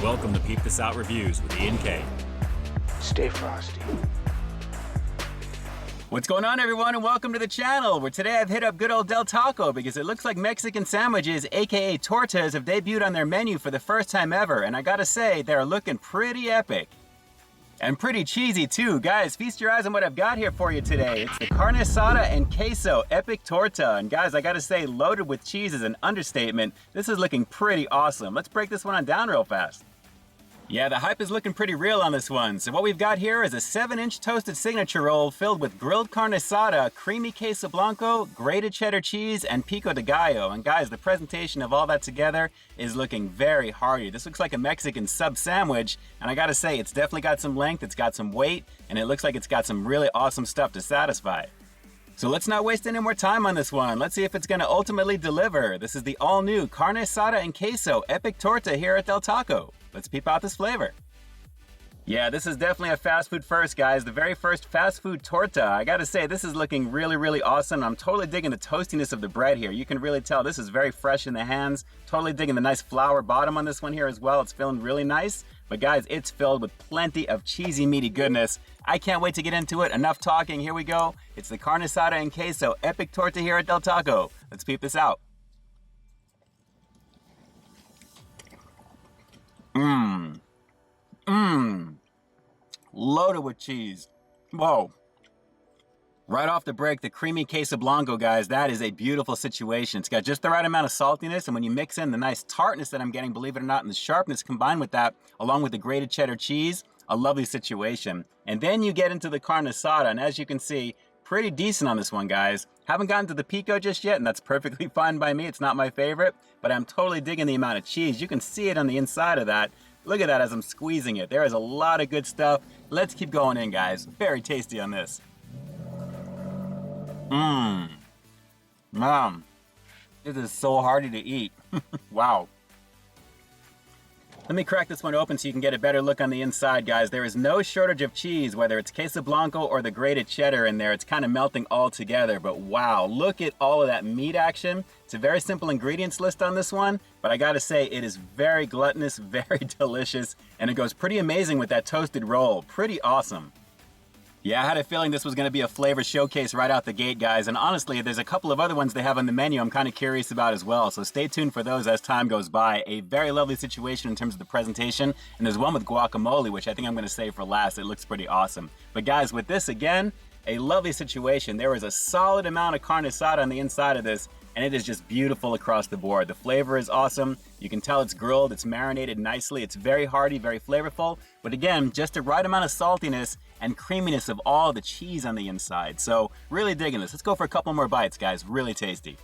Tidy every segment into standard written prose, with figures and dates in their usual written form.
Welcome to Peep This Out Reviews with Ian K. Stay frosty. What's going on, everyone, and welcome to the channel, where today I've hit up good old Del Taco because it looks like Mexican sandwiches, aka tortas, have debuted on their menu for the first time ever, and I gotta say, they're looking pretty epic. And pretty cheesy too. Guys, feast your eyes on what I've got here for you today. It's the carne asada and queso epic torta. And guys, I gotta say, loaded with cheese is an understatement. This is looking pretty awesome. Let's break this one on down real fast. Yeah, the hype is looking pretty real on this one. So what we've got here is a 7-inch toasted signature roll filled with grilled carne asada, creamy queso blanco, grated cheddar cheese, and pico de gallo. And guys, the presentation of all that together is looking very hearty. This looks like a Mexican sub sandwich, and I gotta say, it's definitely got some length, it's got some weight, and it looks like it's got some really awesome stuff to satisfy. So let's not waste any more time on this one. Let's see if it's gonna ultimately deliver. This is the all-new carne asada and queso epic torta here at Del Taco. Let's peep out this flavor. Yeah, this is definitely a fast food first, guys. The very first fast food torta. I gotta say, this is looking really, really awesome. I'm totally digging the toastiness of the bread here. You can really tell this is very fresh in the hands. Totally digging the nice flour bottom on this one here as well. It's feeling really nice. But guys, it's filled with plenty of cheesy, meaty goodness. I can't wait to get into it. Enough talking, here we go. It's the carne asada and queso epic torta here at Del Taco. Let's peep this out. Loaded with cheese. Whoa. Right off the break, the creamy queso blanco, guys, that is a beautiful situation. It's got just the right amount of saltiness, and when you mix in the nice tartness that I'm getting, believe it or not, and the sharpness combined with that, along with the grated cheddar cheese, a lovely situation. And then you get into the carne asada, and as you can see, pretty decent on this one, guys. Haven't gotten to the pico just yet, and that's perfectly fine by me. It's not my favorite, but I'm totally digging the amount of cheese. You can see it on the inside of that. Look at that as I'm squeezing it. There is a lot of good stuff. Let's keep going in, guys. Very tasty on this. This is so hearty to eat. Wow. Let me crack this one open so you can get a better look on the inside, guys. There is no shortage of cheese, whether it's queso blanco or the grated cheddar in there. It's kind of melting all together, but wow, look at all of that meat action. It's a very simple ingredients list on this one, but I gotta say, it is very gluttonous, very delicious, and it goes pretty amazing with that toasted roll. Pretty awesome. Yeah, I had a feeling this was going to be a flavor showcase right out the gate, guys. And honestly, there's a couple of other ones they have on the menu I'm kind of curious about as well. So stay tuned for those as time goes by. A very lovely situation in terms of the presentation. And there's one with guacamole, which I think I'm going to save for last. It looks pretty awesome. But guys, with this again, a lovely situation. There is a solid amount of carne asada on the inside of this, and it is just beautiful across the board. The flavor is awesome. You can tell it's grilled, it's marinated nicely. It's very hearty, very flavorful. But again, just the right amount of saltiness and creaminess of all the cheese on the inside. So really digging this. Let's go for a couple more bites, guys. Really tasty.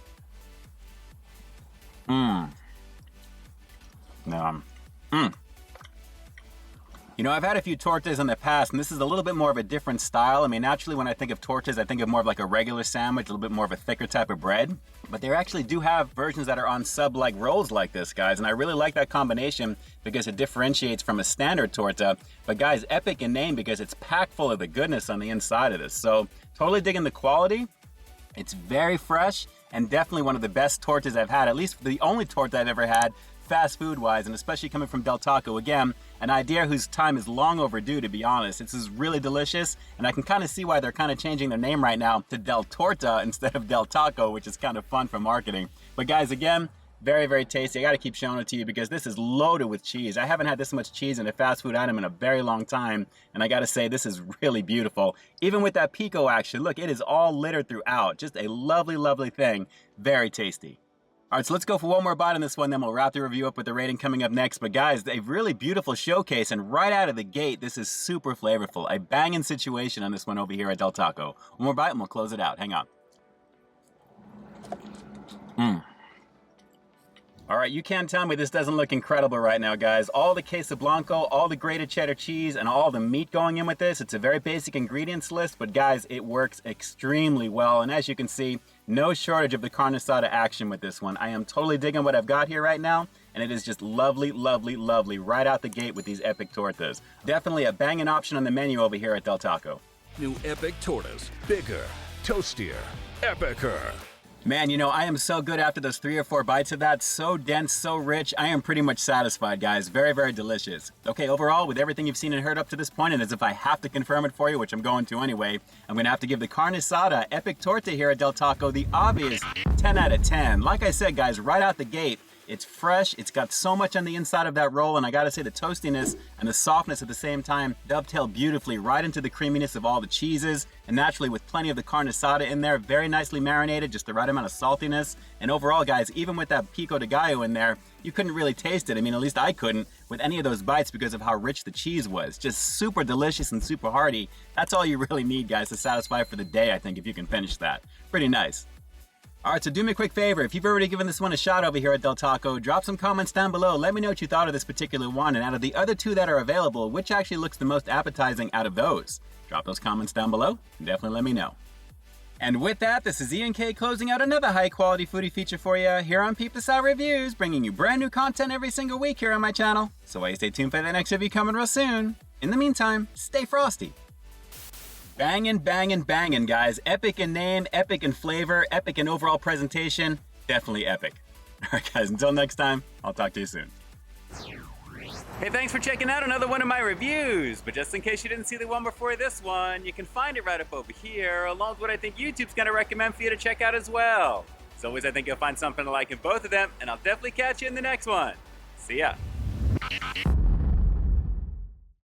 You know, I've had a few tortas in the past, and this is a little bit more of a different style. I mean, naturally, when I think of tortas, I think of more of like a regular sandwich, a little bit more of a thicker type of bread. But they actually do have versions that are on sub-like rolls like this, guys. And I really like that combination because it differentiates from a standard torta. But guys, epic in name because it's packed full of the goodness on the inside of this. So totally digging the quality. It's very fresh and definitely one of the best tortas I've had, at least the only torta I've ever had fast food wise, and especially coming from Del Taco. Again, an idea whose time is long overdue, to be honest. This is really delicious, and I can kind of see why they're kind of changing their name right now to Del Torta instead of Del Taco, which is kind of fun for marketing. But guys, again, very, very tasty. I gotta keep showing it to you because this is loaded with cheese. I haven't had this much cheese in a fast food item in a very long time, and I gotta say, this is really beautiful. Even with that pico action, look, it is all littered throughout. Just a lovely, lovely thing. Very tasty. All right, so let's go for one more bite on this one, then we'll wrap the review up with the rating coming up next. But guys, a really beautiful showcase, and right out of the gate, this is super flavorful. A banging situation on this one over here at Del Taco. One more bite and we'll close it out. Hang on. All right, you can't tell me this doesn't look incredible right now, guys. All the queso blanco, all the grated cheddar cheese, and all the meat going in with this. It's a very basic ingredients list, but guys, it works extremely well. And as you can see, no shortage of the carne asada action with this one. I am totally digging what I've got here right now, and it is just lovely, lovely, lovely right out the gate with these epic tortas. Definitely a banging option on the menu over here at Del Taco. New epic tortas. Bigger, toastier, epicer. Man, you know, I am so good after those 3 or 4 bites of that. So dense, so rich. I am pretty much satisfied, guys. Very, very delicious. Okay, overall, with everything you've seen and heard up to this point, and as if I have to confirm it for you, which I'm going to anyway, I'm going to have to give the carne asada epic torta here at Del Taco the obvious 10 out of 10. Like I said, guys, right out the gate, it's fresh, it's got so much on the inside of that roll, and I gotta say the toastiness and the softness at the same time dovetail beautifully right into the creaminess of all the cheeses, and naturally with plenty of the carne asada in there, very nicely marinated, just the right amount of saltiness. And overall, guys, even with that pico de gallo in there, you couldn't really taste it. I mean, at least I couldn't with any of those bites because of how rich the cheese was. Just super delicious and super hearty. That's all you really need, guys, to satisfy for the day, I think, if you can finish that. Pretty nice. Alright, so do me a quick favor. If you've already given this one a shot over here at Del Taco, drop some comments down below. Let me know what you thought of this particular one, and out of the other 2 that are available, which actually looks the most appetizing out of those? Drop those comments down below, and definitely let me know. And with that, this is Ian K closing out another high-quality foodie feature for you here on Peep This Out Reviews, bringing you brand new content every single week here on my channel. So why stay tuned for the next review coming real soon. In the meantime, stay frosty. Bangin', bangin', bangin', guys. Epic in name, epic in flavor, epic in overall presentation. Definitely epic. Alright guys, until next time, I'll talk to you soon. Hey, thanks for checking out another one of my reviews. But just in case you didn't see the one before this one, you can find it right up over here, along with what I think YouTube's gonna recommend for you to check out as well. As always, I think you'll find something to like in both of them, and I'll definitely catch you in the next one. See ya.